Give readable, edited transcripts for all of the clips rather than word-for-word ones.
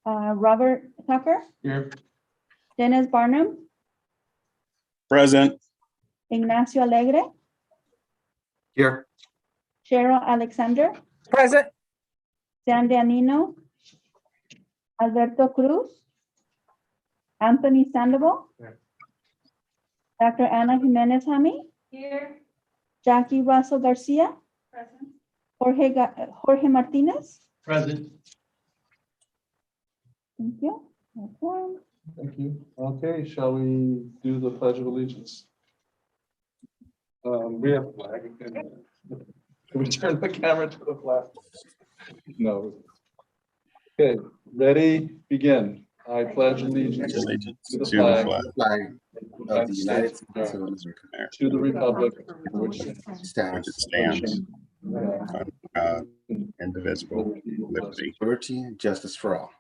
Robert Tucker, Here. Dennis Barnum, Present. Ignacio Alegre, Here. Cheryl Alexander, Present. Sandy Anino, Alberto Cruz, Anthony Sandoval, Here. Dr. Ana Jimenez Jami, Here. Jackie Russell Garcia, Present. Jorge Martinez. Present. Thank you. That's one. Thank you. Okay, shall we do the Pledge of Allegiance? We have a flag. Can we turn the camera to the flag? No. Okay, ready, begin. I pledge allegiance Allegiance to the to flag the flag of the United States of America, to the republic for which it which stands it stands, uh, indivisible, liberty. liberty and justice for all.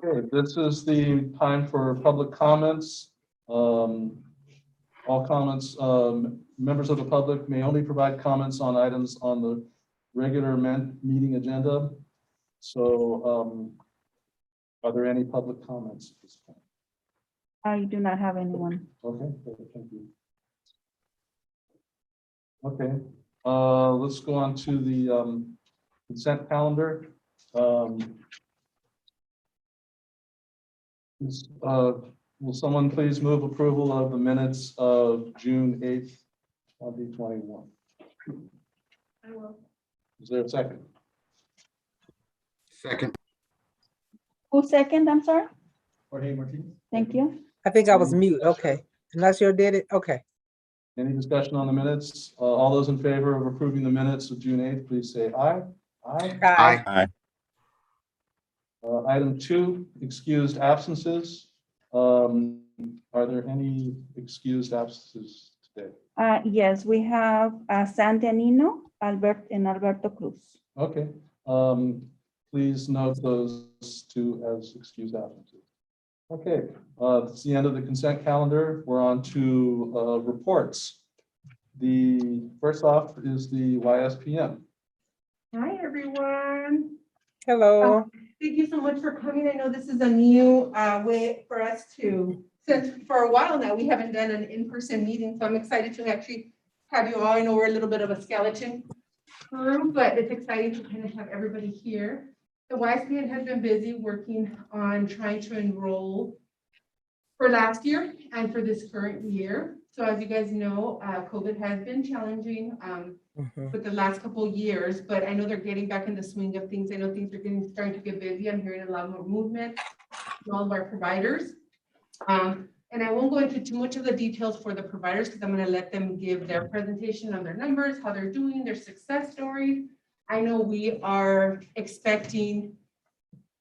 Okay, this is the time for public comments. All comments, members of the public may only provide comments on items on the regular meeting agenda. So are there any public comments at this point? I do not have anyone. Okay, thank you. Okay, let's go on to the consent calendar. Will someone please move approval of the minutes of June 8th, 2021? I will. Is there a second? Second. Who second? I'm sorry. Jorge Martinez. Thank you. I think I was mute. Okay. Unless you did it. Okay. Any discussion on the minutes? All those in favor of approving the minutes of June 8th, please say aye. Aye. Aye. Aye. Item 2, excused absences. Are there any excused absences today? Yes, we have Sandy Anino, and Alberto Cruz. Okay, please note those two as excused absences. Okay, that's the end of the consent calendar. We're on to reports. The first off is the YSPM. Hi, everyone. Hello. Thank you so much for coming. I know this is a new way for us to, since for a while now, we haven't done an in-person meeting, so I'm excited to actually have you all. I know we're a little bit of a skeleton crew, but it's exciting to kind of have everybody here. The YSPN has been busy working on trying to enroll for last year and for this current year. So as you guys know, COVID has been challenging for the last couple of years, but I know they're getting back in the swing of things. I know things are starting to get busy. I'm hearing a lot more movement from all of our providers. And I won't go into too much of the details for the providers because I'm going to let them give their presentation on their numbers, how they're doing, their success stories. I know we are expecting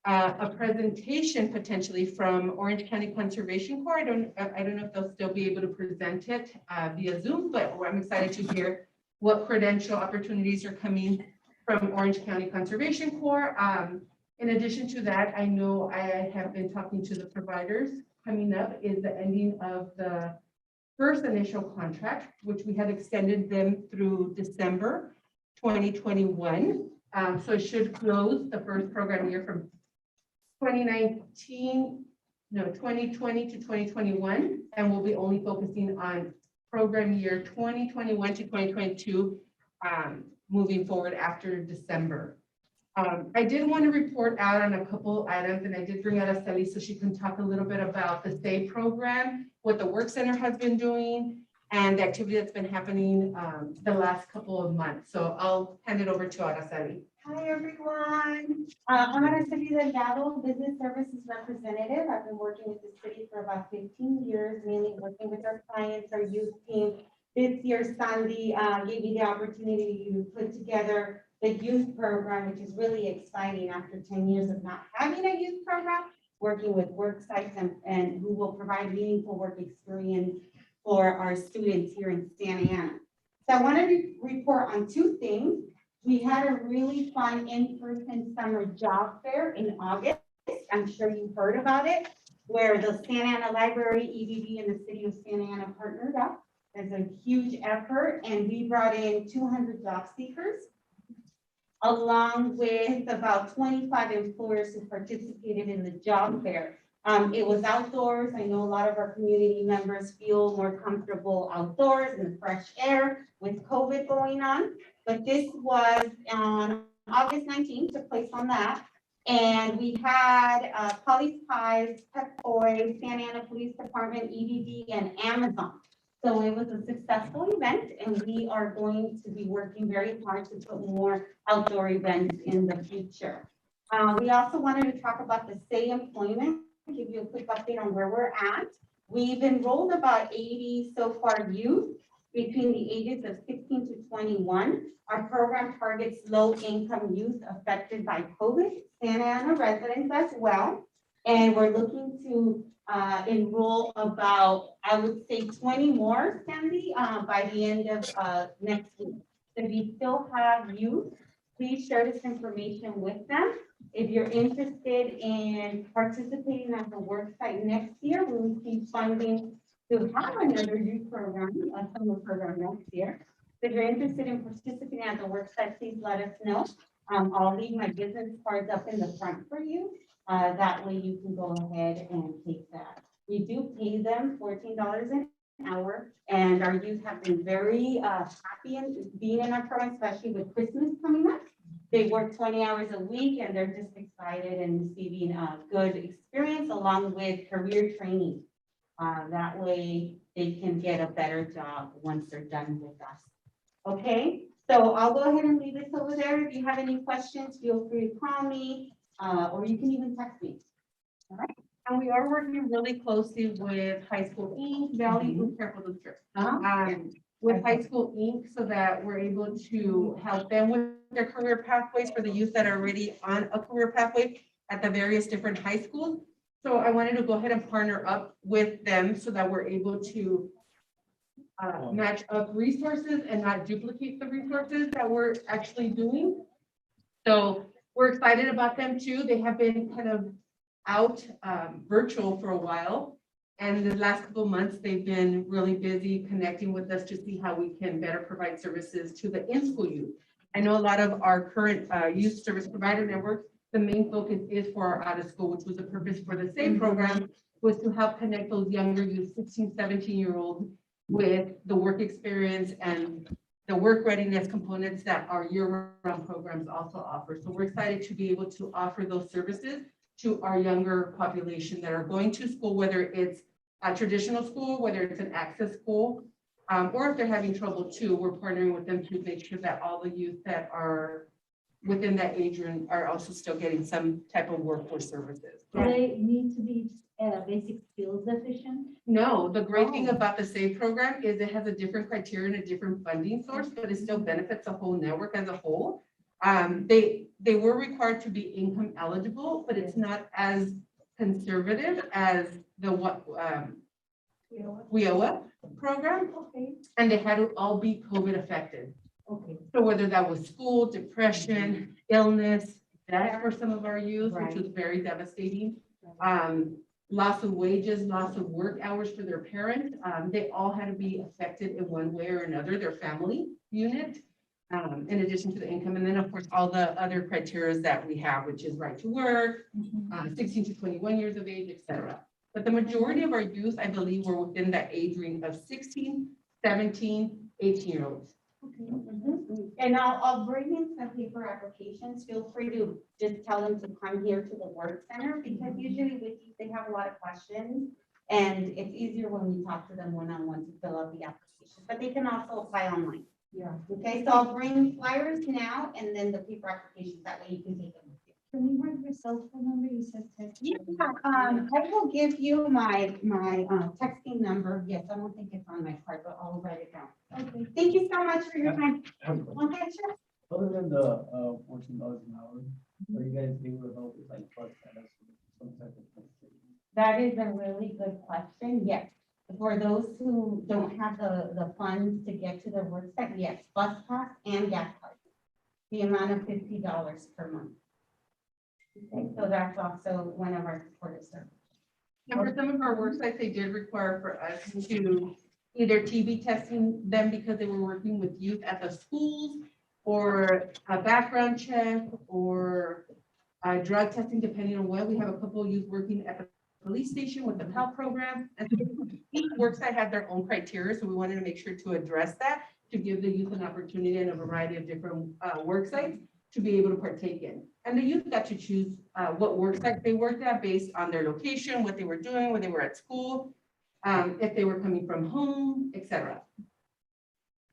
a presentation potentially from Orange County Conservation Corps. I don't know if they'll still be able to present it via Zoom, but I'm excited to hear what credential opportunities are coming from Orange County Conservation Corps. In addition to that, I know I have been talking to the providers. Coming up is the ending of the first initial contract, which we had extended them through December 2021. So it should close the first program year from 2020 to 2021, and we'll be only focusing on program year 2021 to 2022, moving forward after December. I did want to report out on a couple items, and I did bring out Esteli so she can talk a little bit about the STAY program, what the work center has been doing, and the activity that's been happening the last couple of months. So I'll hand it over to Araceli. Hi, everyone. I'm Araceli Delgado, Business Services Representative. I've been working with the city for about 15 years, mainly working with our clients, our youth team. This year, Sandy gave me the opportunity to put together the youth program, which is really exciting after 10 years of not having a youth program, working with work sites and who will provide meaningful work experience for our students here in Santa Ana. So I wanted to report on two things. We had a really fun in-person summer job fair in August. I'm sure you've heard about it, where the Santa Ana Library, EDB, and the city of Santa Ana partnered up. There's a huge effort, and we brought in 200 job seekers. along with about 25 employers who participated in the job fair. It was outdoors. I know a lot of our community members feel more comfortable outdoors in the fresh air with COVID going on. But this was on August 19th, took place on that. And we had Polly's Pies, Pep Boys, Santa Ana Police Department, EDD, and Amazon. So it was a successful event, and we are going to be working very hard to put more outdoor events in the future. We also wanted to talk about the Say Employment, give you a quick update on where we're at. We've enrolled about 80 so far youth between the ages of 16 to 21. Our program targets low-income youth affected by COVID, Santa Ana residents as well. And we're looking to enroll about, I would say 20 more, Sandy, by the end of next week. So if you still have youth, please share this information with them. If you're interested in participating at the worksite next year, we will receive funding to have another youth program, a summer program next year. If you're interested in participating at the worksite, please let us know. I'll leave my business cards up in the front for you. That way you can go ahead and take that. We do pay them $14 an hour, and our youth have been very happy in being in our program, especially with Christmas coming up. They work 20 hours a week, and they're just excited and receiving a good experience along with career training. That way they can get a better job once they're done with us. Okay, so I'll go ahead and leave this over there. If you have any questions, feel free to call me, or you can even text me. All right. And we are working really closely with High School Inc., Valley, be careful with the with High School Inc., so that we're able to help them with their career pathways for the youth that are already on a career pathway at the various different high schools. So I wanted to go ahead and partner up with them so that we're able to match up resources and not duplicate the resources that we're actually doing. So we're excited about them too. They have been kind of out virtual for a while. And the last couple of months, they've been really busy connecting with us to see how we can better provide services to the in-school youth. I know a lot of our current youth service provider network, the main focus is for our out of school, which was the purpose for the same program, was to help connect those younger youth, 16, 17-year-olds with the work experience and the work readiness components that our year-round programs also offer. So we're excited to be able to offer those services to our younger population that are going to school, whether it's a traditional school, whether it's an access school, or if they're having trouble too, we're partnering with them to make sure that all the youth that are within that age range are also still getting some type of workforce services. Do they need to be basic skills deficient? No, the great thing about the SAVE program is it has a different criteria and a different funding source, but it still benefits the whole network as a whole. They were required to be income eligible, but it's not as conservative as the WIOA program. Okay, And they had to all be COVID affected. okay. So whether that was school, depression, illness, death for some of our youth, which was very devastating. Loss of wages, loss of work hours for their parents. They all had to be affected in one way or another, their family unit, in addition to the income. And then of course, all the other criteria that we have, which is right to work, 16 to 21 years of age, etc. But the majority of our youth, I believe, were within that age range of 16, 17, 18-year-olds. And I'll bring in some paper applications. Feel free to just tell them to come here to the work center, because usually with you, they have a lot of questions. And it's easier when we talk to them one-on-one to fill out the application, but they can also apply online. Yeah. Okay, so I'll bring flyers now and then the paper applications, that way you can take them with you. Can we have your cell phone number? You said text. Yeah, I will give you my texting number. Yes, I don't think it's on my card, but I'll write it down. Okay. Thank you so much for your time. Okay, sure. Other than the $14 an hour, are you guys able to help with like bus pass, some type of transportation? That is a really good question. Yes. For those who don't have the funds to get to their work site, yes, bus pass and gas card. The amount of $50 per month. Okay, so that's also one of our supportive services. And for some of our work sites, they did require for us to either TB testing them because they were working with youth at the schools, or a background check, or drug testing, depending on what. We have a couple of youth working at the police station with the PAL program. And each worksite had their own criteria, so we wanted to make sure to address that, to give the youth an opportunity in a variety of different work sites to be able to partake in. And the youth got to choose what work site they worked at based on their location, what they were doing, when they were at school, if they were coming from home, etc.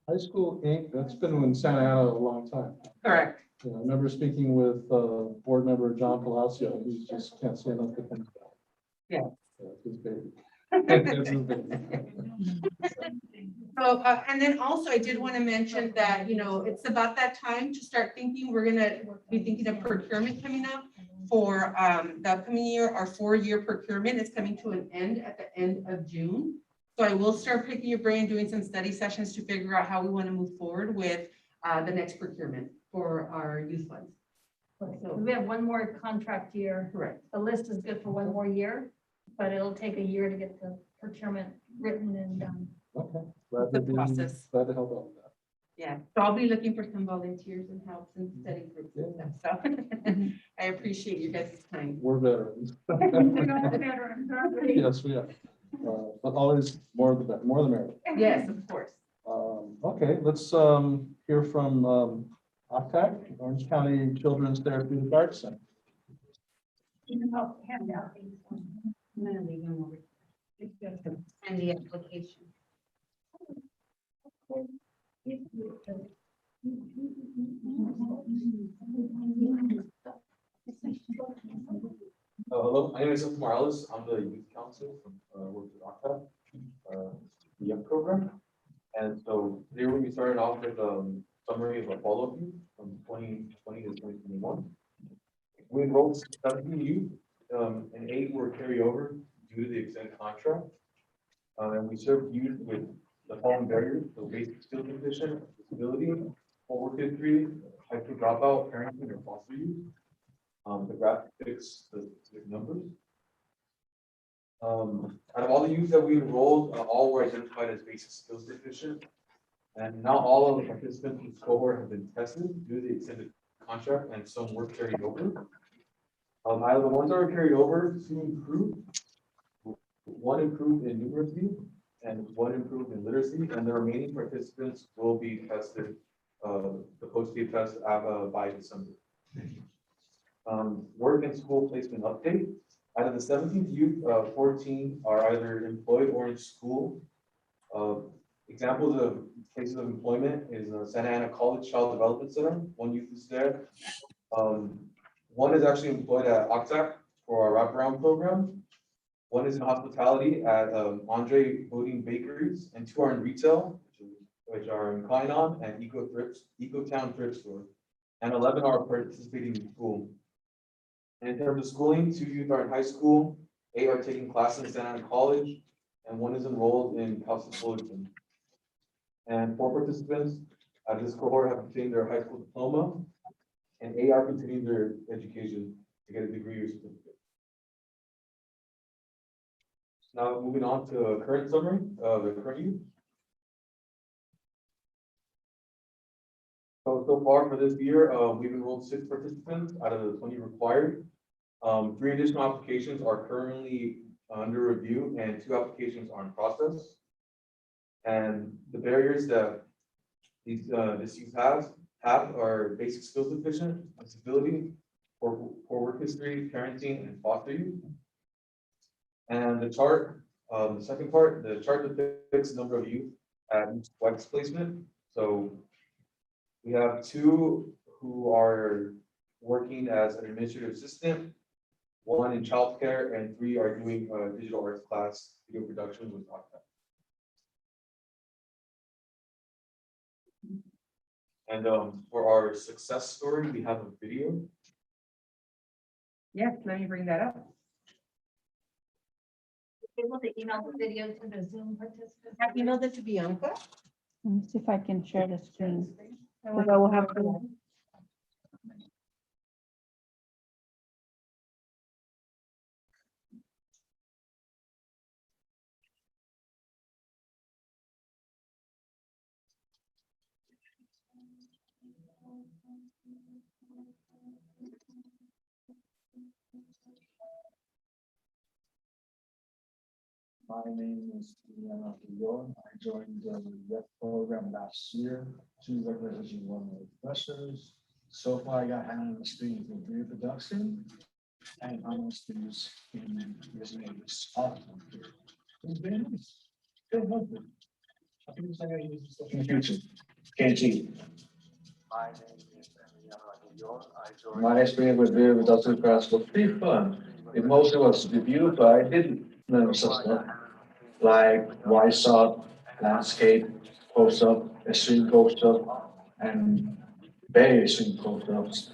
High School Inc., that's been in Santa Ana a long time. Correct. You know, I remember speaking with board member John Palacio, he just can't say enough good things about it. Yeah. It's his baby. It's his baby. So, and then also I did want to mention that, you know, it's about that time to start thinking, we're gonna be thinking of procurement coming up for the upcoming year. Our 4-year procurement is coming to an end at the end of June. So I will start picking your brain, doing some study sessions to figure out how we want to move forward with the next procurement for our youth funds. So, We have one more contract year. correct. The list is good for one more year, but it'll take a year to get the procurement written and done. Okay. Glad The to be- process. Glad to help out with that. Yeah, so I'll be looking for some volunteers and helps and study groups and stuff. So I appreciate you guys' time. We're veterans. Veterans, aren't we? Yes, we are. But always more the better, more the merrier. Yes, of course. Okay, let's hear from OCTAC, Orange County Children's Therapeutic Arts Center. You can help hand out these. I'm gonna leave them over. And the application. Hello, my name is Morales. I'm the youth council from work with OCTA, the YEP program. And so today we'll be starting off with summary of a follow-up youth from 2020 to 2021. We enrolled 17 youth, and 8 were carried over due to the extended contract. And we served youth with the following barriers: so basic skill deficient, disability, poor work history, high school dropout, parenting, or foster youth. The graphics, the numbers. Out of all the youth that we enrolled, all were identified as basic skills deficient. And not all of the participants in this cohort have been tested due to the extended contract, and some were carried over. Out of the ones that were carried over, 2 improved. 1 improved in numeracy and 1 improved in literacy, and the remaining participants will be tested, the post-day test by December. Work and school placement update. Out of the 17th youth, 14 are either employed or in school. Examples of places of employment is Santa Ana College Child Development Center. 1 youth is there. 1 is actually employed at OCTAC for our wraparound program. 1 is in hospitality at Andre Boating Bakeries, and 2 are in retail, which are in Kleinon and Ecotown Thrift Store. And 11 are participating in school. And in terms of schooling, 2 youth are in high school, 8 are taking classes in Santa Ana College, and 1 is enrolled in Cal State Fullerton. And 4 participants at this cohort have obtained their high school diploma, and 8 are continuing their education to get a degree or certificate. Now moving on to a current summary of the current youth. So far for this year, we've enrolled 6 participants out of the 20 required. 3 additional applications are currently under review, and 2 applications are in process. And the barriers that this youth have are basic skills deficient, disability, poor work history, parenting, and foster youth. And the chart, the second part, the chart depicts the number of youth at each flex placement. So we have 2 who are working as an administrative assistant, 1 in childcare, and 3 are doing a digital arts class, video production with OCTAC. And for our success story, we have a video. Yes, let me bring that up. Able to email the video to the Zoom participants. Have you emailed it to Bianca? Let me see if I can share the screen. Because I will have to. My name is Ian Aguilar. I joined the REP program last year, 2 regulars and 1 professors. So far, I got hand on the screen for beer production and on the students in business. Awesome. It's very nice. Good helpful. I think I gotta use this stuff in the future. Can't cheat. My name is Ian Aguilar. My experience with beer production class was pretty fun. It mostly was review, but I did learn some stuff like wide shot, landscape, close up, extreme close up, and very extreme close ups.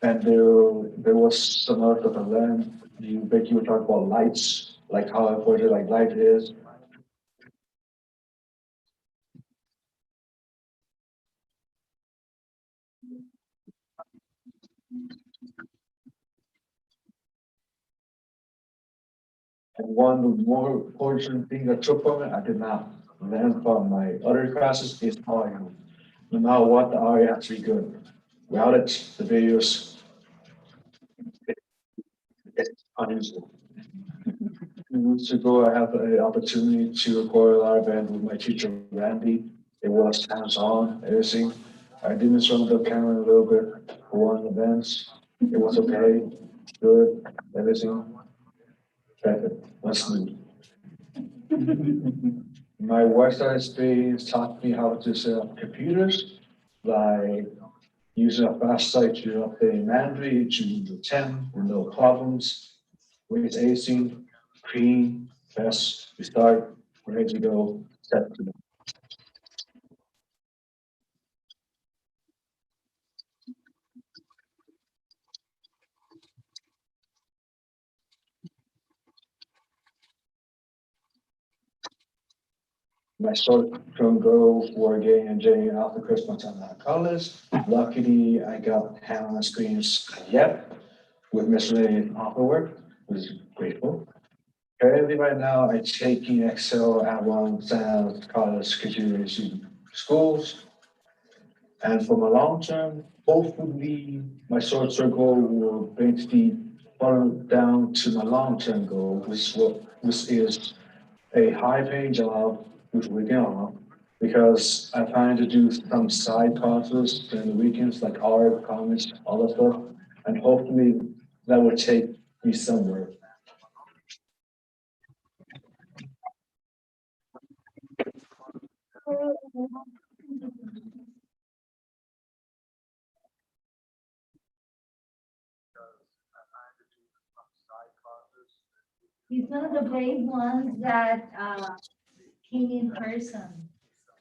And there was some other stuff I learned. Becky would talk about lights, like how important like light is. And one of the more important things I took from it, I did not learn from my other classes, is audio. No matter what, the audio has to be good. Without it, the videos, it's unusable. 2 weeks ago, I had the opportunity to record a live band with my teacher, Randy. It was hands-on, everything. I did miss on the camera a little bit for one events. It was okay, good, everything. Perfect, was smooth. My website experience taught me how to set up computers, like using a fast site to update manually to the 10 with no problems. With async, clean, fast, we start, we're ready to go, set to go. My short-term goals were getting a J after Christmas at college. Luckily, I got hand on screens yet with miscellaneous paperwork, which is grateful. Currently, right now, I'm taking Excel at one college continuation schools. And for my long term, hopefully, my short-term goal will basically follow down to my long-term goal, which is a high-paying job with weekend off, because I plan to do some side courses during the weekends, like art, comics, all that stuff, and hopefully that will take me somewhere. He's one of the brave ones that came in person.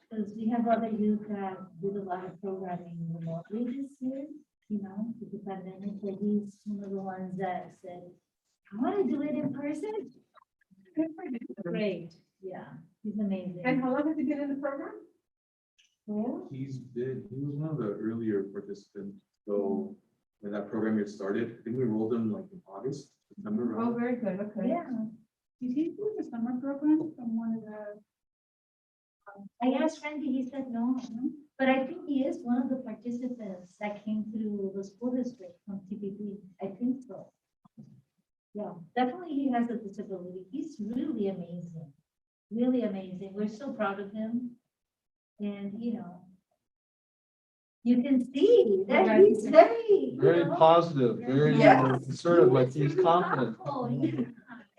Because we have other youth that did a lot of programming remotely this year, with the pandemic, but he's one of the ones that said, I want to do it in person. Great, yeah, he's amazing. And how long has he been in the program? He was one of the earlier participants, so when that program had started, I think we rolled him like in August, September. right? Oh, very good, okay. Yeah, Did he do the summer program from one of the? I asked Randy, he said no, but I think he is one of the participants that came through the school district from TPP, I think so. Yeah, definitely he has a disability, he's really amazing, we're so proud of him. And, you can see that he's very. Very positive, very Yes. assertive, like he's Very confident. thoughtful, yeah.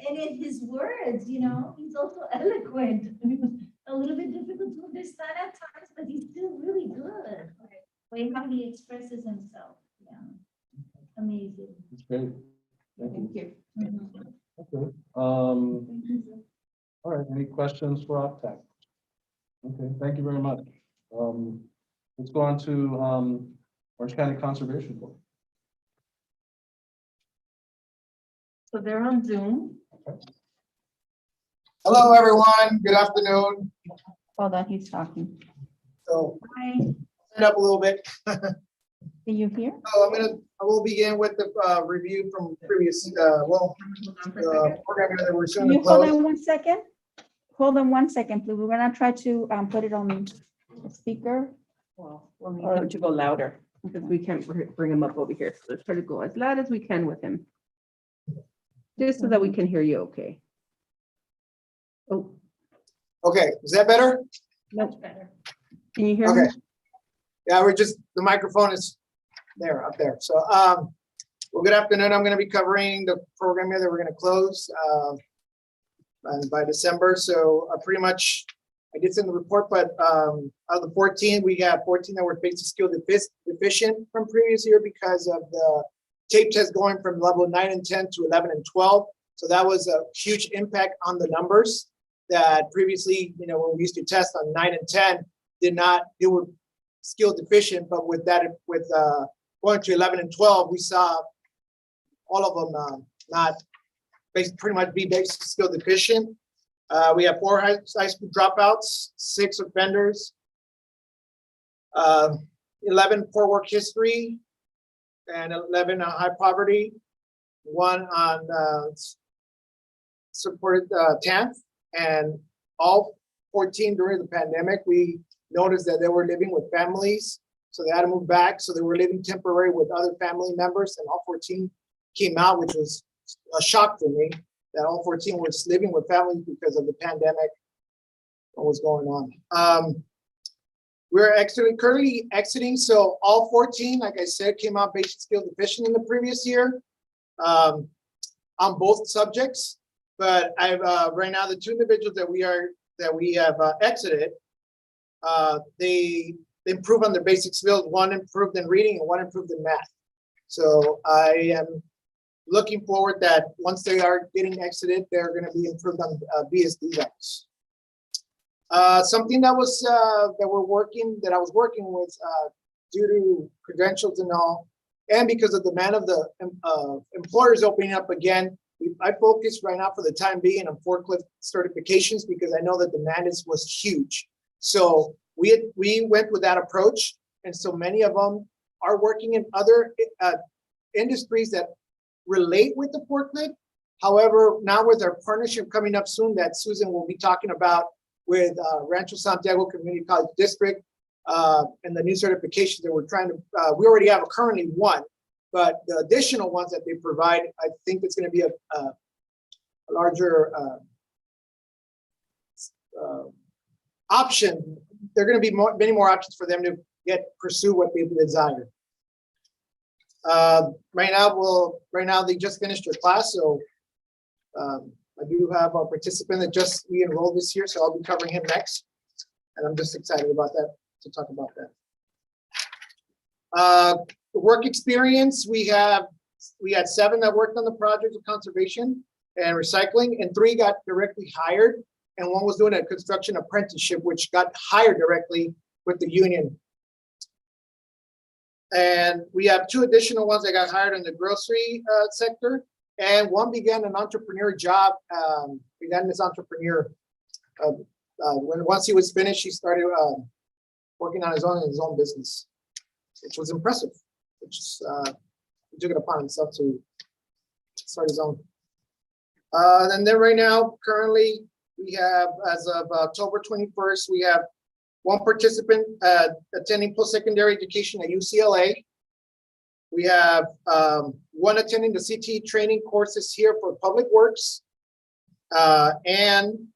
And in his words, he's also eloquent. A little bit difficult to understand at times, but he's still really good. Way how he expresses himself, yeah. Amazing. It's great. Thank you. Thank you. Mhm. Okay. All right, any questions for OpTech? Okay, thank you very much. Let's go on to Orange County Conservation Board. So they're on Zoom. Hello, everyone. Good afternoon. Hold on, he's talking. So, Hi, stand up a little bit. can you hear? So I will begin with the review from previous, Hold on for a second. program that we're soon Can to you hold close. on 1 second? Hold on 1 second, please. We're gonna try to put it on the speaker. Well, we'll need him to go louder. because we can't bring him up over here. So let's try to go as loud as we can with him. Just so that we can hear you okay. Oh, Okay, is that better? Much better. can you hear Okay. me? Yeah, the microphone is there, up there. So, well, good afternoon. I'm gonna be covering the program here that we're gonna close and by December. So pretty much, I did send the report, but out of the 14, we have 14 that were basic skill deficient from previous year because of the tape test going from level 9 and 10 to 11 and 12. So that was a huge impact on the numbers that previously, you know, when we used to test on 9 and 10, they were skill deficient, but with that, with going to 11 and 12, we saw all of them not pretty much be basic skill deficient. We have 4 high school dropouts, 6 offenders, 11 poor work history, and 11 on high poverty, 1 on supported TANF, and all 14 during the pandemic, we noticed that they were living with families, so they had to move back. So they were living temporary with other family members, and all 14 came out, which was a shock for me, that all 14 were living with families because of the pandemic, what was going on. We're currently exiting, so all 14, like I said, came out basic skill deficient in the previous year on both subjects. But I've right now the 2 individuals that we have exited, they improved on their basic skills. 1 improved in reading and 1 improved in math. So I am looking forward that once they are getting exited, they're going to be improved on BSD levels. Something that was that I was working with due to credentials and all, and because of the demand of the employers opening up again, I focus right now for the time being on forklift certifications because I know that demand was huge. So we went with that approach, and so many of them are working in other industries that relate with the forklift. However, now with our partnership coming up soon that Susan will be talking about with Rancho Santiago Community College District and the new certifications that we're trying to, we already have currently 1, but the additional ones that they provide, I think it's going to be a larger option. There are going to be many more options for them to pursue what they desire. Right now they just finished their class, so I do have a participant that just re-enrolled this year, so I'll be covering him next, and I'm just excited about that, to talk about that. The work experience, we had 7 that worked on the project of conservation and recycling, and 3 got directly hired, and 1 was doing a construction apprenticeship, which got hired directly with the union. And we have 2 additional ones that got hired in the grocery sector, and 1 began an entrepreneur job, began this entrepreneur. Once he was finished, he started working on his own business, which was impressive. He took it upon himself to start his own. And then right now, currently, we have, as of October 21st, we have 1 participant attending post-secondary education at UCLA. We have 1 attending the CT training courses here for Public Works, and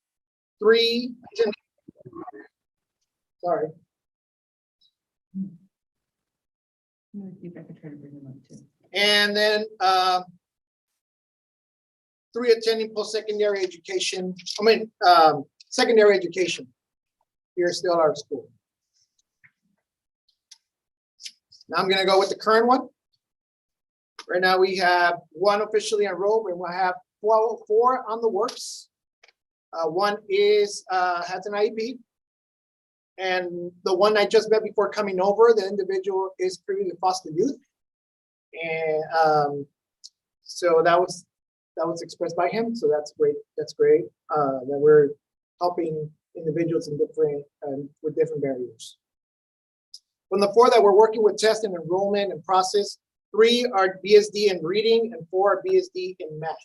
3 attending, sorry. And then 3 attending post-secondary education, secondary education here still at our school. Now I'm going to go with the current one. Right now we have 1 officially enrolled, and we'll have 4 on the works. 1 has an IEP, and the one I just met before coming over, the individual is previously foster youth, and so that was expressed by him. So that's great. That's great that we're helping individuals in different with different barriers. From the 4 that we're working with test and enrollment and process, 3 are BSD in reading and 4 are BSD in math.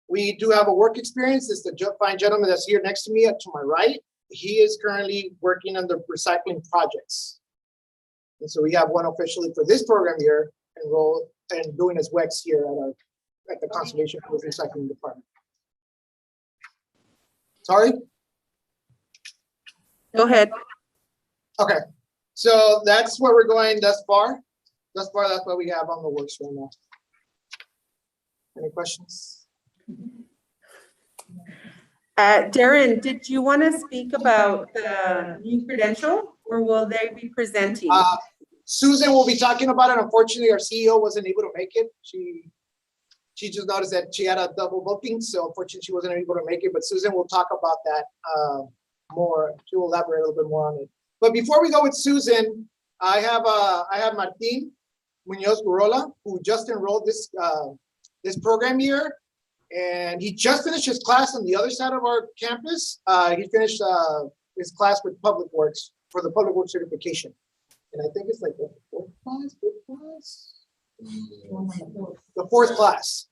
We do have a work experience. This is the fine gentleman that's here next to me to my right. He is currently working on the recycling projects. And so we have one officially for this program year enrolled and doing his WEX here at the Conservation Fuels Recycling Department. Sorry? Go ahead. Okay, so that's where we're going thus far. Thus far, that's what we have on the works right now. Any questions? Darren, did you want to speak about the new credential or will they be presenting? Susan will be talking about it. Unfortunately, our CEO wasn't able to make it. She just noticed that she had a double booking, so unfortunately she wasn't able to make it, but Susan will talk about that more. She will elaborate a little bit more on it. But before we go with Susan, I have Martin Munoz Gurola, who just enrolled this program year. And he just finished his class on the other side of our campus. He finished his class with Public Works for the Public Works certification. And I think it's like the fourth class? The fourth class.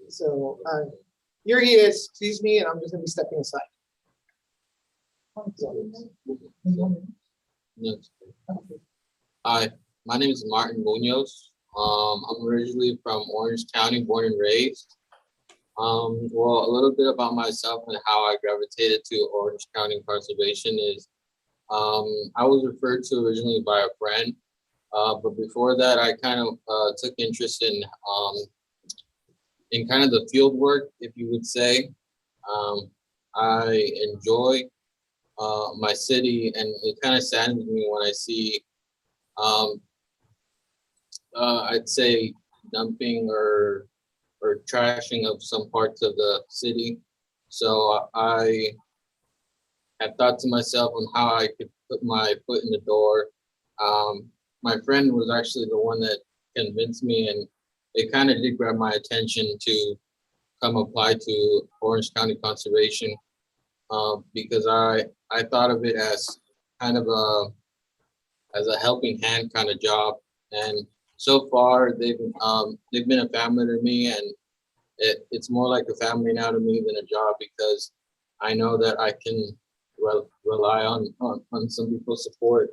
So here he is, excuse me, and I'm just gonna be stepping aside. Hi, my name is Martin Munoz. I'm originally from Orange County, born and raised. Well, a little bit about myself and how I gravitated to Orange County Conservation is I was referred to originally by a friend, but before that, I kind of took interest in kind of the field work, if you would say. I enjoy my city, and it kind of saddens me when I see, I'd say, dumping or trashing of some parts of the city. So I had thought to myself on how I could put my foot in the door. My friend was actually the one that convinced me, and it kind of did grab my attention to come apply to Orange County Conservation because I thought of it as kind of a helping hand kind of job. And so far, they've been a family to me, and it's more like a family now to me than a job because I know that I can rely on some people's support.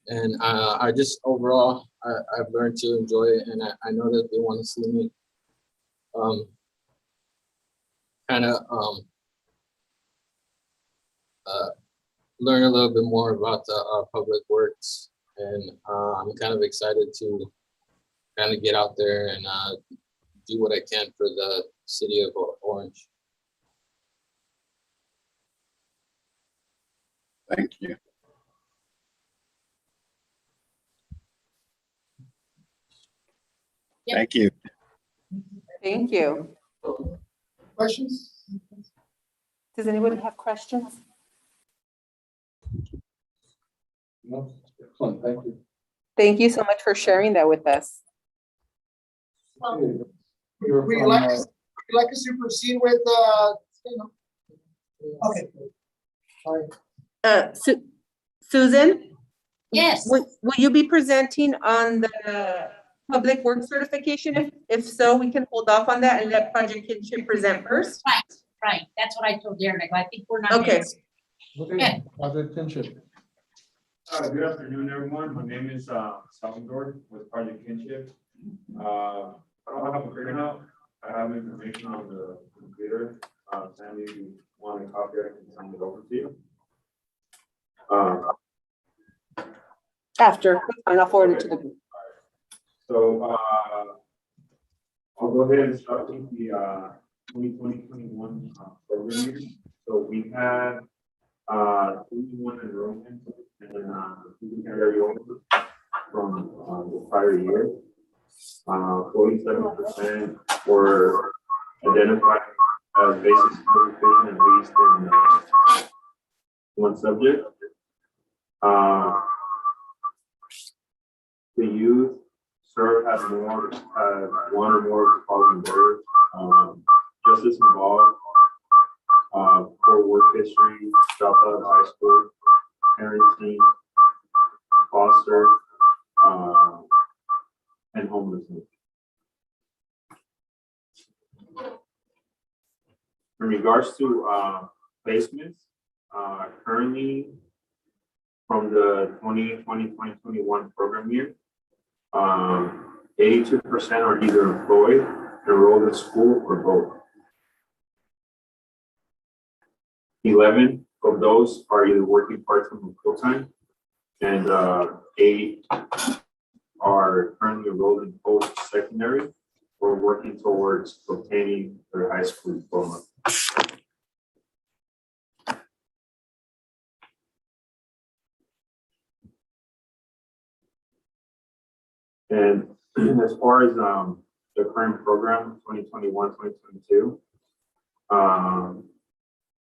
And I just overall, I've learned to enjoy it, and I know that they want to see me learn a little bit more about the public works. And I'm kind of excited to kind of get out there and do what I can for the city of Orange. Thank you. Thank you. Thank you. Questions? Does anybody have questions? No, excellent, thank you. Thank you so much for sharing that with us. Okay, Would you're you from, like us to proceed with okay. Sorry. Susan, Yes. will you be presenting on the public work certification? If so, we can hold off on that and let Project Kinship present first. Right. That's what I told Darren. I think we're not. Okay. okay, Project Kinship. Good afternoon, everyone. My name is Salvador with Project Kinship. I don't have a printer now. I have information on the computer. Sandy, if you want a copy, I can send it over to you. After, and I'll forward it to the group. So I'll go ahead and start with the 2020-21 program year. So we had 21 enrollments and we can carry over from the prior year. 47% were identified as basic skill deficient at least in one subject. The youth serve as one or more of the following areas: justice involved, poor work history, dropout of high school, parenting, foster, and homelessness. In regards to placements, currently from the 2021 program year. 82% are either employed, enrolled in school, or both. 11 of those are either working part-time or full-time, and 8 are currently enrolled in post-secondary or working towards obtaining their high school diploma. And as far as the current program, 2021, 2022,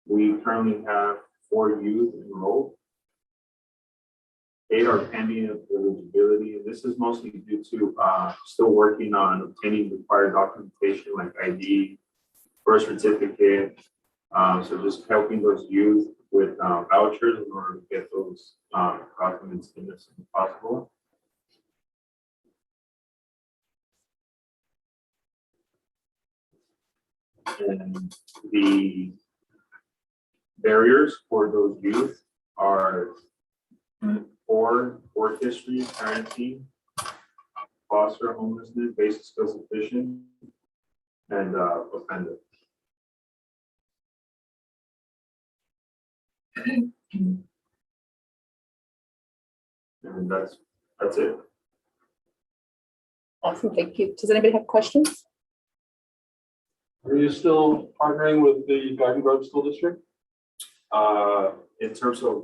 we currently have 4 youth enrolled. 8 are pending eligibility, and this is mostly due to still working on obtaining required documentation like ID, birth certificate. So just helping those youth with vouchers in order to get those documents in as soon as possible. And the barriers for those youth are poor work history, parenting, foster homelessness, basic skills sufficient, and offender. And that's it. Awesome, thank you. Does anybody have questions? Are you still partnering with the Garden Grove School District? In terms of.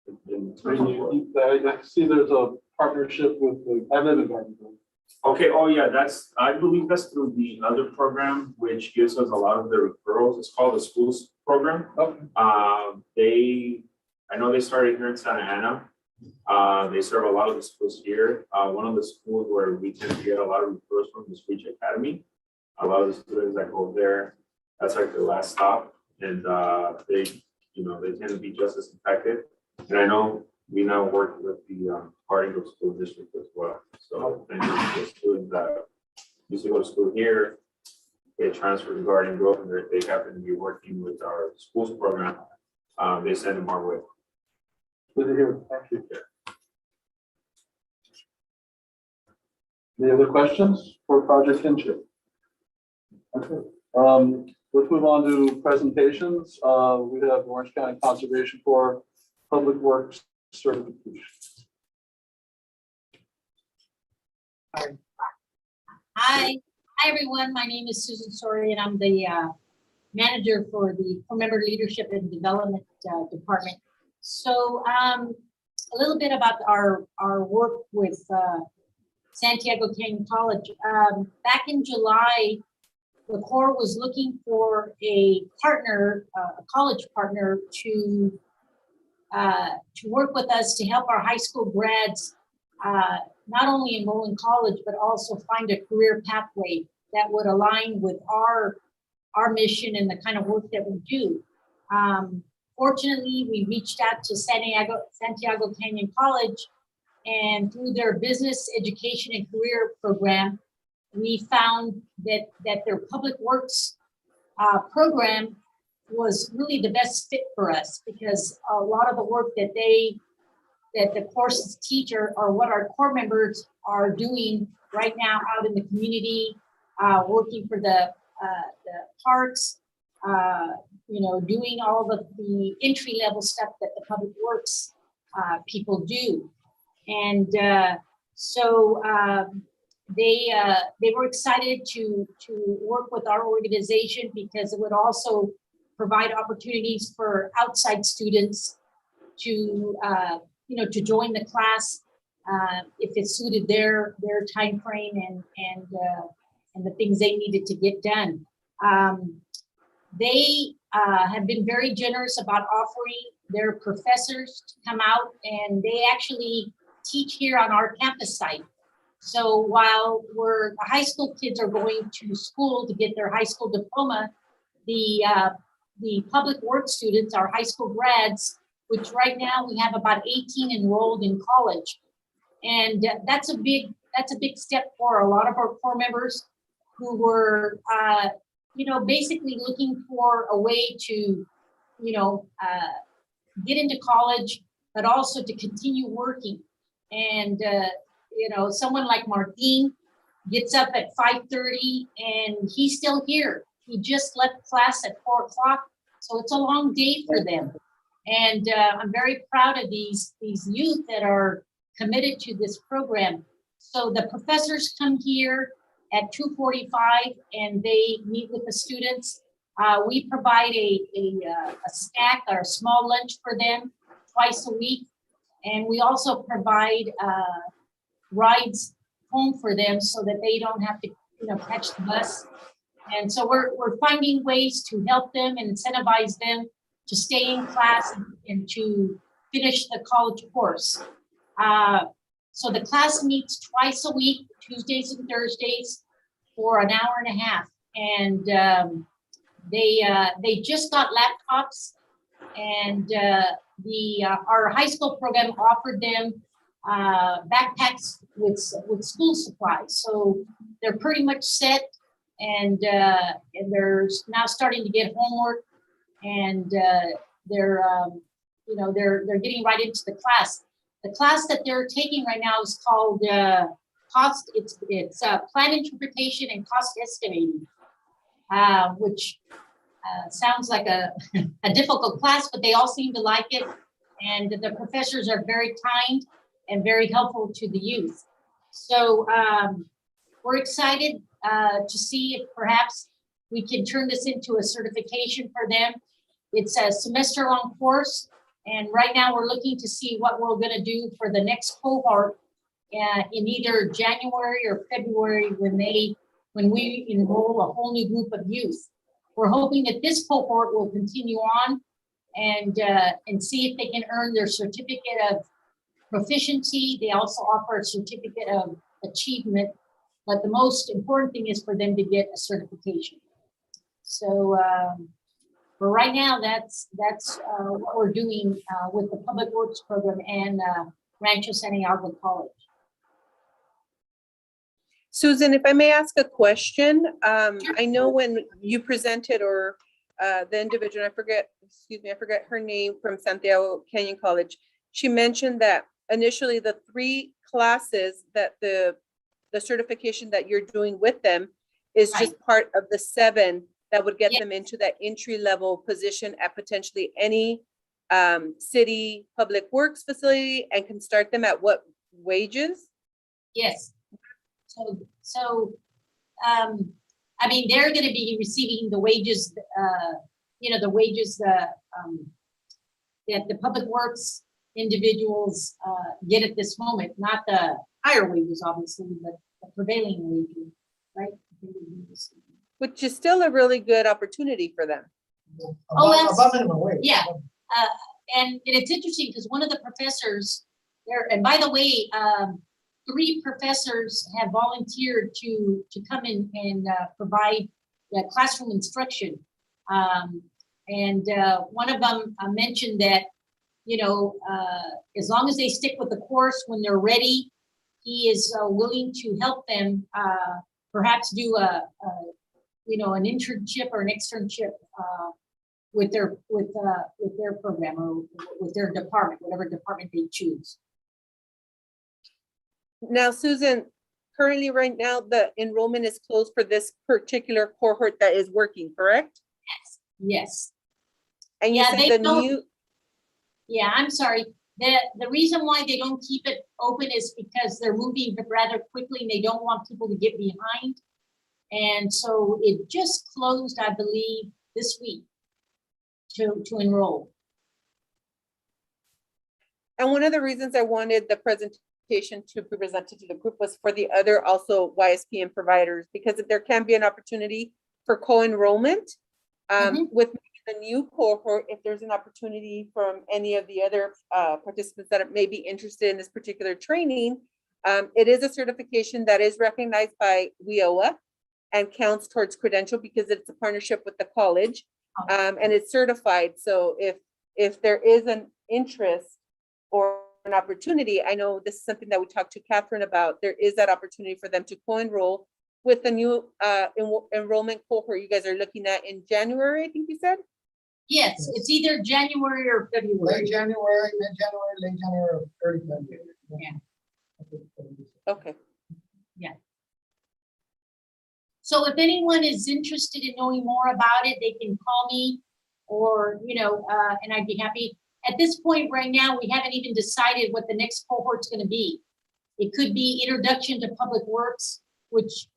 I see there's a partnership with the, I live in Garden Grove. Okay, oh yeah, I believe that's through the other program, which gives us a lot of the referrals. It's called the schools program. Okay. I know they started here in Santa Ana. They serve a lot of the schools here. One of the schools where we tend to get a lot of referrals from is Reach Academy. A lot of the students that go there, that's like their last stop, and they tend to be just as effective. And I know we now work with the Garden Grove School District as well. So many of the students that used to go to school here, they transfer to Garden Grove, and they happen to be working with our schools program. They send them our way. Good to hear. Thank you. Any other questions for Project Kinship? Okay. Let's move on to presentations. We have Orange County Conservation Corps Public Works Certification. Hi, everyone. My name is Susan Story, and I'm the manager for the Corps Member Leadership and Development Department. So a little bit about our work with Santiago Canyon College. Back in July, the Corps was looking for a partner, a college partner, to work with us to help our high school grads not only enroll in college, but also find a career pathway that would align with our mission and the kind of work that we do. Fortunately, we reached out to Santiago Canyon College, and through their business education and career program, we found that their public works program was really the best fit for us, because a lot of the work that the courses teach are what our Corps members are doing right now out in the community, working for the parks, doing all the entry level stuff that the public works people do. And so they were excited to work with our organization, because it would also provide opportunities for outside students to join the class if it suited their time frame and the things they needed to get done. They have been very generous about offering their professors to come out, and they actually teach here on our campus site. So while the high school kids are going to school to get their high school diploma, the public works students, our high school grads, which right now we have about 18 enrolled in college. And that's a big step for a lot of our Corps members who were, basically looking for a way to, get into college, but also to continue working. And, you know, someone like Martin gets up at 5:30 and he's still here. He just left class at 4 o'clock. So it's a long day for them. And I'm very proud of these youth that are committed to this program. So the professors come here at 2:45 and they meet with the students. We provide a snack or a small lunch for them twice a week. And we also provide rides home for them so that they don't have to, you know, catch the bus. And so we're finding ways to help them and incentivize them to stay in class and to finish the college course. So the class meets twice a week, Tuesdays and Thursdays, for an hour and a half. And they just got laptops, and our high school program offered them backpacks with school supplies. So they're pretty much set, and they're now starting to get homework, and they're you know, they're getting right into the class. The class that they're taking right now is called it's plan interpretation and cost estimating, which sounds like a difficult class, but they all seem to like it. And the professors are very kind and very helpful to the youth. So we're excited to see if perhaps we can turn this into a certification for them. It's a semester-long course. And right now we're looking to see what we're gonna do for the next cohort in either January or February when we enroll a whole new group of youth. We're hoping that this cohort will continue on and see if they can earn their certificate of proficiency. They also offer a certificate of achievement, but the most important thing is for them to get a certification. So for right now, that's what we're doing with the Public Works program and Rancho Santiago College. Susan, if I may ask a question, I know when you presented, or the individual, I forget her name, from Santiago Canyon College, she mentioned that initially the 3 classes that the certification that you're doing with them is just part of the 7 that would get them into that entry-level position at potentially any city public works facility, and can start them at what wages? Yes. So I mean, they're going to be receiving the wages, you know, the wages that the public works individuals get at this moment, not the higher wages, obviously, but the prevailing wages, right? Which is still a really good opportunity for them. Above minimum wage. Yeah. And it's interesting because one of the professors there, and by the way, 3 professors have volunteered to come in and provide classroom instruction. And one of them mentioned that, you know, as long as they stick with the course, when they're ready, he is willing to help them perhaps do you know, an internship or an externship with their program or with their department, whatever department they choose. Now, Susan, currently right now, the enrollment is closed for this particular cohort that is working, correct? Yes. Yes. And you said the new. Yeah, I'm sorry. The reason why they don't keep it open is because they're moving rather quickly and they don't want people to get behind. And so it just closed, I believe, this week to enroll. And one of the reasons I wanted the presentation to be presented to the group was for the other also YSPM providers, because there can be an opportunity for co-enrollment with the new cohort. If there's an opportunity from any of the other participants that may be interested in this particular training, it is a certification that is recognized by WIOA and counts towards credential because it's a partnership with the college, and it's certified. So if there is an interest or an opportunity, I know this is something that we talked to Catherine about, there is that opportunity for them to co-enroll with the new enrollment cohort you guys are looking at in January, I think you said? Yes, it's either January or February. Late January, mid-January, late January, or early February. Yeah. Okay. So if anyone is interested in knowing more about it, they can call me or, and I'd be happy. At this point right now, we haven't even decided what the next cohort's gonna be. It could be introduction to public works, which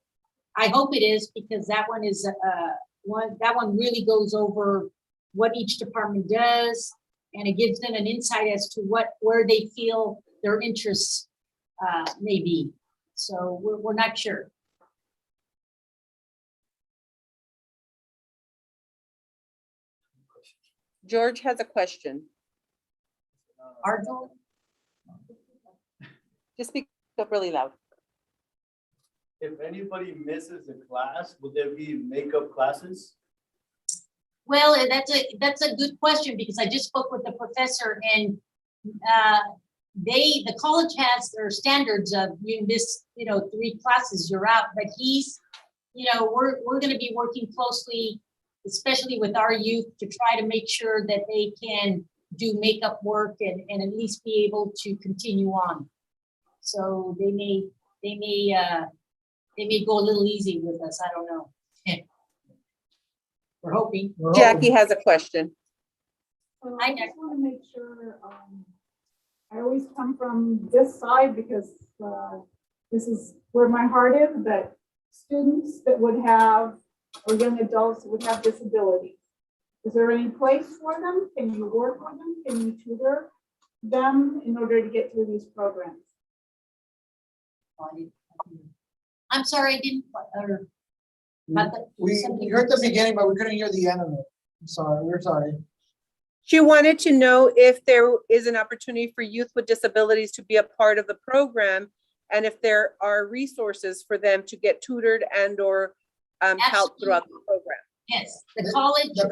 I hope it is, because that one is, that one really goes over what each department does. And it gives them an insight as to where they feel their interests may be. So we're not sure. George has a question. Arjo? Just speak up really loud. If anybody misses a class, would there be makeup classes? Well, that's a good question, because I just spoke with the professor, and the college has their standards of you miss 3 classes, you're out. But we're going to be working closely, especially with our youth, to try to make sure that they can do makeup work and at least be able to continue on. So they may go a little easy with us. I don't know. We're hoping. Jackie has a question. I just want to make sure, I always come from this side because this is where my heart is, that students that would have, or young adults that would have disabilities, is there any place for them? Can you work with them? Can you tutor them in order to get through these programs? I'm sorry, I didn't. We heard the beginning, but we couldn't hear the end of it. I'm sorry, we're sorry. She wanted to know if there is an opportunity for youth with disabilities to be a part of the program, and if there are resources for them to get tutored and or help throughout the program. Yes, the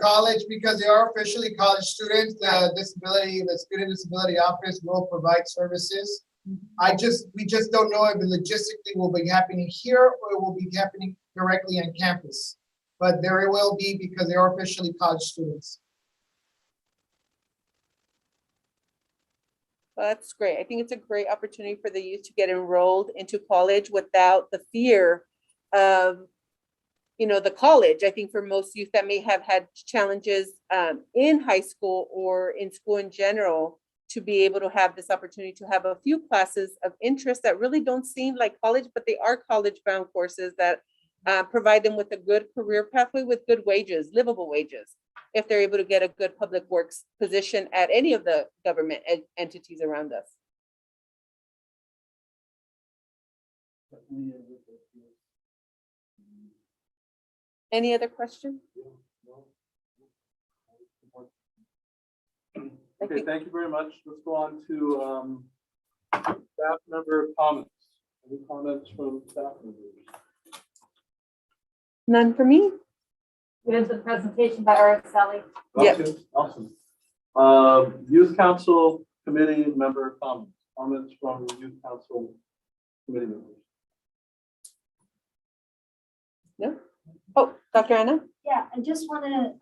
college, because they are officially college students, the Student Disability Office will provide services. We just don't know if it logistically will be happening here or it will be happening directly on campus. But there will be, because they are officially college students. Well, that's great. I think it's a great opportunity for the youth to get enrolled into college without the fear of, the college. I think for most youth that may have had challenges in high school or in school in general, to be able to have this opportunity to have a few classes of interest that really don't seem like college, but they are college-bound courses that provide them with a good career pathway with good wages, livable wages, if they're able to get a good public works position at any of the government entities around us. Any other questions? Okay, thank you very much. Let's go on to staff member comments. Any comments from staff members? None for me. There's a presentation by Araceli. Okay, awesome. Youth Council Committee member comments from Youth Council Committee members. No. Oh, Dr. Anna? Yeah, I just wanted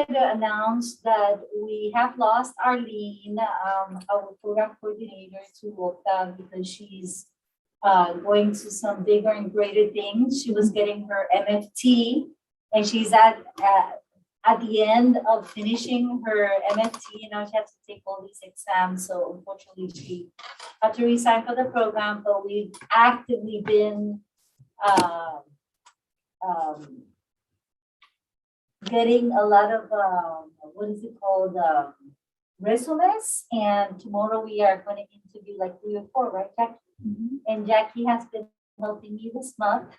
to announce that we have lost Arlene, our program coordinator, to Bogota, because she's going to some bigger and greater things. She was getting her MFT, and she's at the end of finishing her MFT. Now she has to take all these exams. So unfortunately, she had to resign for the program. But we've actively been getting a lot of resumes, and tomorrow we are going to interview like 3 or 4, right, Jackie? Mm-hmm. And Jackie has been helping me this month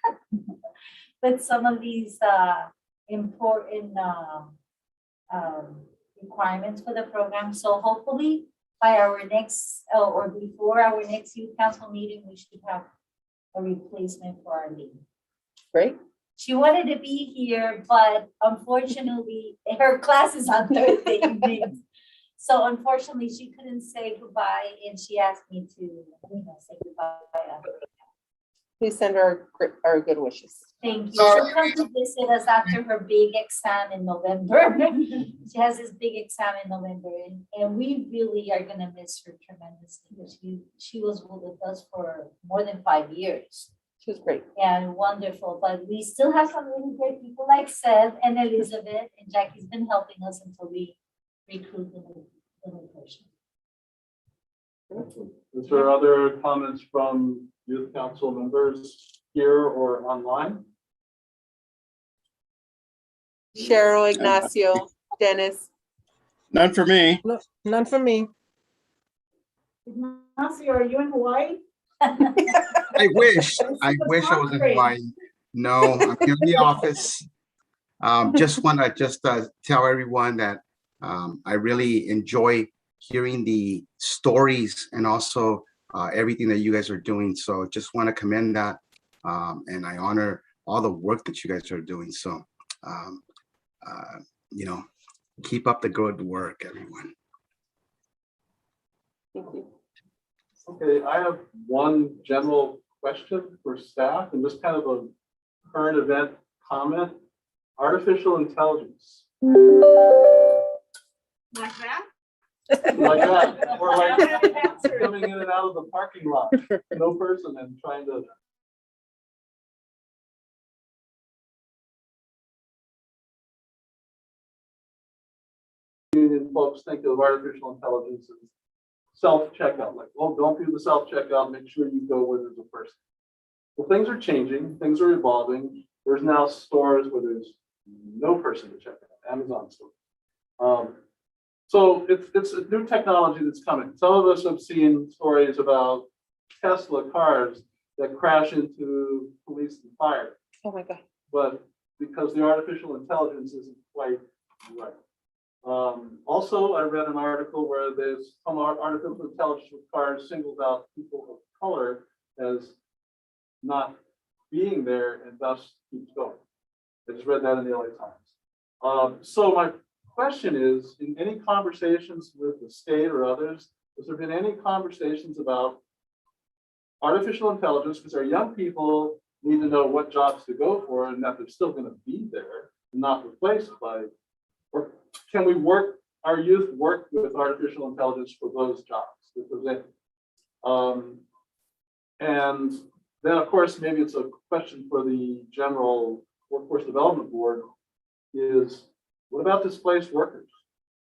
with some of these important requirements for the program. So hopefully by our next or before our next youth council meeting, we should have a replacement for Arlene. Great. She wanted to be here, but unfortunately, her class is on Thursday evenings. So unfortunately, she couldn't say goodbye, and she asked me to, say goodbye. please send our good wishes. Thank you. She'll come to visit us after her big exam in November. She has this big exam in November, and we really are gonna miss her tremendously. Because she was with us for more than 5 years. She was great. And wonderful, but we still have some really great people like Seth and Elizabeth, and Jackie's been helping us until we recruit the new person. Is there other comments from youth council members here or online? Cheryl, Ignacio, Dennis. None for me. None for me. Ignacio, are you in Hawaii? I wish I was in Hawaii. No, I'm here in the office. Just want to tell everyone that I really enjoy hearing the stories and also everything that you guys are doing. So just want to commend that. And I honor all the work that you guys are doing. So, keep up the good work, everyone. Thank you. Okay, I have one general question for staff and just kind of a current event comment. Artificial intelligence. Like that? Like that, or like coming in and out of the parking lot, no person and trying to. Union folks think of artificial intelligence as self-checkout, like, well, don't do the self-checkout, make sure you go where there's a person. Well, things are changing, things are evolving. There's now stores where there's no person to check out, Amazon store. So it's a new technology that's coming. Some of us have seen stories about Tesla cars that crash into police and fire. Oh my God. But because the artificial intelligence isn't quite right. Also, I read an article where there's some artificial intelligence with cars singles out people of color as not being there and thus keeps going. I just read that in the LA Times. So my question is, in any conversations with the state or others, has there been any conversations about artificial intelligence? Because our young people need to know what jobs to go for and that they're still going to be there and not replaced by, or can we work, our youth work with artificial intelligence for those jobs? And then of course, maybe it's a question for the general workforce development board is, what about displaced workers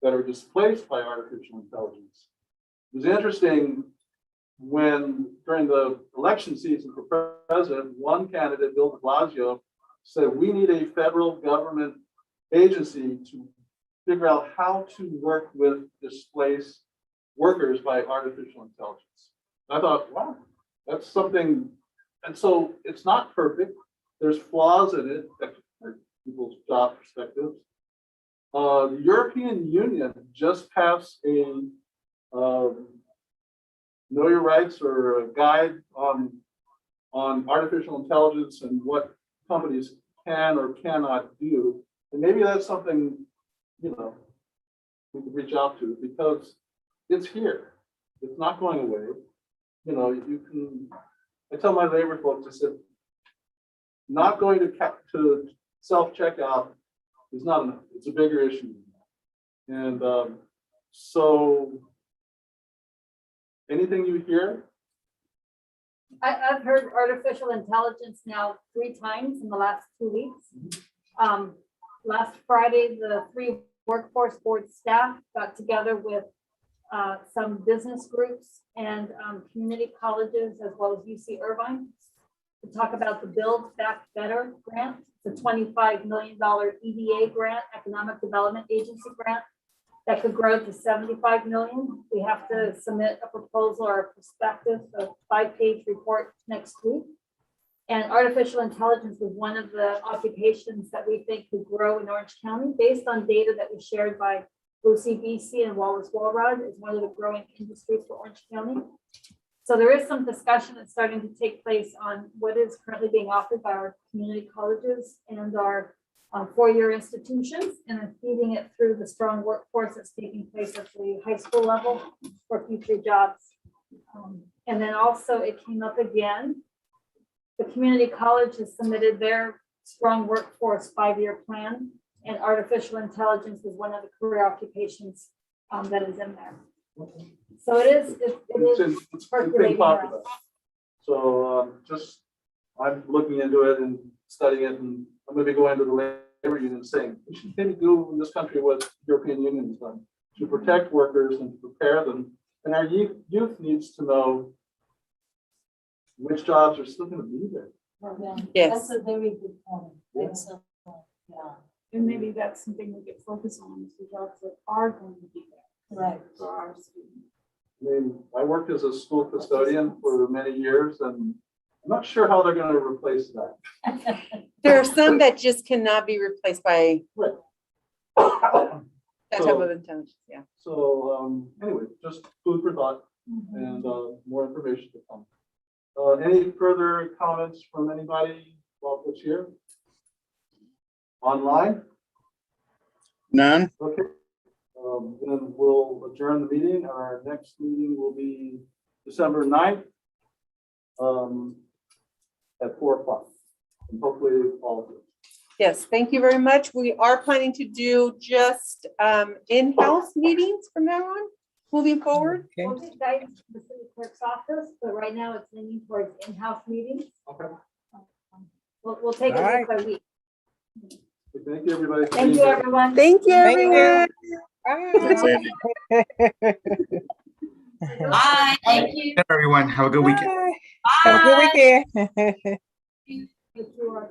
that are displaced by artificial intelligence? It was interesting when during the election season for president, one candidate, Bill de Blasio, said we need a federal government agency to figure out how to work with displaced workers by artificial intelligence. I thought, wow, that's something. And so it's not perfect. There's flaws in it from people's job perspectives. The European Union just passed a know your rights or a guide on artificial intelligence and what companies can or cannot do. And maybe that's something, we could reach out to because it's here. It's not going away. I tell my labor folks, I said, not going to self-checkout is not enough. It's a bigger issue. And so anything you hear? I've heard artificial intelligence now 3 times in the last 2 weeks. Last Friday, the 3 workforce board staff got together with some business groups and community colleges as well as UC Irvine to talk about the Build Back Better grant. It's a $25 million EDA grant, Economic Development Agency grant, that could grow to $75 million. We have to submit a proposal or a prospectus, a 5-page report next week. And artificial intelligence is one of the occupations that we think could grow in Orange County based on data that was shared by OCBC and Wallace Walrod is one of the growing industries for Orange County. So there is some discussion that's starting to take place on what is currently being offered by our community colleges and our 4-year institutions, and then feeding it through the strong workforce that's taking place at the high school level for future jobs. And then also it came up again The community college has submitted their strong workforce 5-year plan, and artificial intelligence is one of the career occupations that is in there. So it is It's being percolating around. popular. So just, I'm looking into it and studying it, and I'm gonna be going to the labor union saying, we should maybe do in this country what European Union has done to protect workers and prepare them. And our youth needs to know which jobs are still gonna be there. Yes. That's a very good point. It's, yeah. And maybe that's something we could focus on, is the jobs that are going to be there. Right. For our students. I mean, I worked as a school custodian for many years, and I'm not sure how they're gonna replace that. There are some that just cannot be replaced by Right. that type So- of intelligence, yeah. So, anyway, just food for thought and, more information to come. Any further comments from anybody while it's here? Online? None? Okay. Then we'll adjourn the meeting. Our next meeting will be December 9th. At 4 o'clock. And hopefully all of you. Yes, thank you very much. We are planning to do just in-house meetings from now on, moving forward. We'll get guidance from the city clerk's office, but right now it's leaning towards in-house meetings. Okay. We'll take it week by week. Thank you, everybody. for Thank being you, here. everyone. Thank you, Thank you. everyone. Thanks, Andy. Bye, thank you. Everyone, have a good weekend. Bye. Have a good weekend. If you are